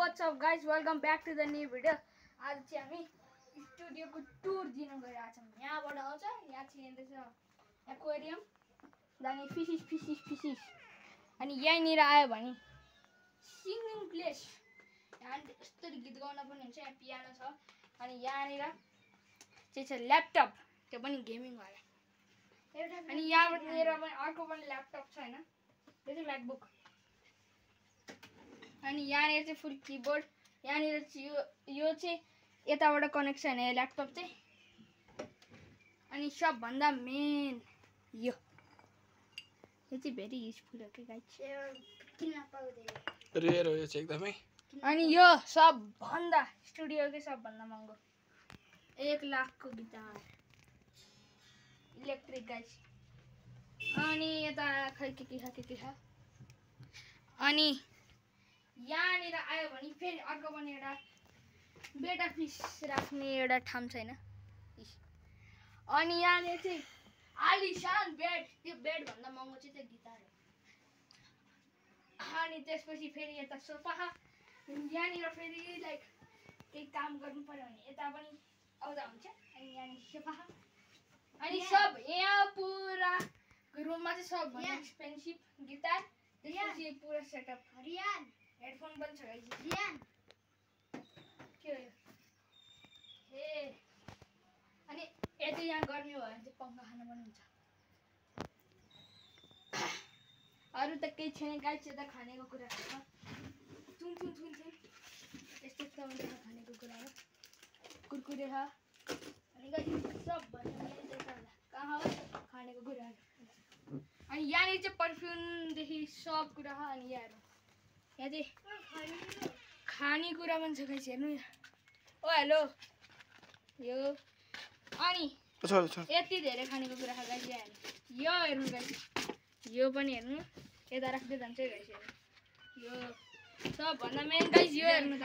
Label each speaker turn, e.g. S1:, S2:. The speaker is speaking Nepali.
S1: What's up guys, welcome back to the new video. आज चाहिँ हामी स्टुडियोको टुर दिन गइरहेका छौँ। यहाँबाट आउँछ, यहाँ चाहिँ हेर्दैछ एक्वेरियम, दानी फिसिस अनि यहीँनिर आयो भने सिङ्गिङ प्लेस। यहाँ यस्तो गीत गाउन पनि हुन्छ। यहाँ पियानो छ अनि यहाँनिर चाहिँ छ ल्यापटप, त्यो पनि गेमिङ वाला। अनि यहाँबाट लिएर पनि अर्को पनि ल्यापटप छ हैन, त्यो चाहिँ म्याकबुक। अनि यहाँनिर चाहिँ फुल किबोर्ड, यहाँनिर चाहिँ यो चाहिँ यताबाट कनेक्सन हो ल्यापटप चाहिँ। अनि सबभन्दा मेन यो चाहिँ भेरी युजफुल हो कि गाइस, किन पाउँदैन
S2: रेयर हो यो चाहिँ एकदमै।
S1: अनि यो सबभन्दा स्टुडियोकै सबभन्दा महँगो 1 लाखको गिटार इलेक्ट्रिक गाइस। अनि यता खै के छ। अनि यहाँनिर आयो भने फेरि अर्को पनि एउटा बेटा फिस राख्ने एउटा ठाउँ छैन। अनि यहाँनिर चाहिँ आलिसान बेड, त्यो बेडभन्दा महँगो चाहिँ त्यो गिटार हो। अनि त्यसपछि फेरि यता सोफा, यहाँनिर फेरि लाइक केही काम गर्नु पर्यो भने यता पनि आउँदा हुन्छ। अनि यहाँनिर सोफा, अनि सब यहाँ पुरा रुममा चाहिँ सबभन्दा एक्सपेन्सिभ गिटार, त्यसपछि पुरा सेटअप। हेडफोन पनि छ गाइस। के हो यो? ए अनि यदि यहाँ गर्मी भयो भने चाहिँ पंखा खानु पनि हुन्छ। अरू त केही छैन गाइस। यता खानेको कुराहरू छ, थुन यस्तो हुन्छ खानेको कुराहरू, कुरकुरे छ। अनि गाइस सबभन्दा मेन चाहिँ कहाँ हो खानेको कुराहरू। अनि यहाँनिर चाहिँ पर्फ्युमदेखि सब कुरा छ। अनि यहाँ चाहिँ खानेकुरा पनि छ गाइस, हेर्नु। ओ हेलो यो, अनि यति धेरै खानेको कुरा छ गाइस। यहाँ हेर्नु, यो हेर्नु गाइस, यो पनि हेर्नु, यता राख्दै जान्छ है गाइस। हेर्नु यो सबभन्दा मेन गाइस, यो हेर्नु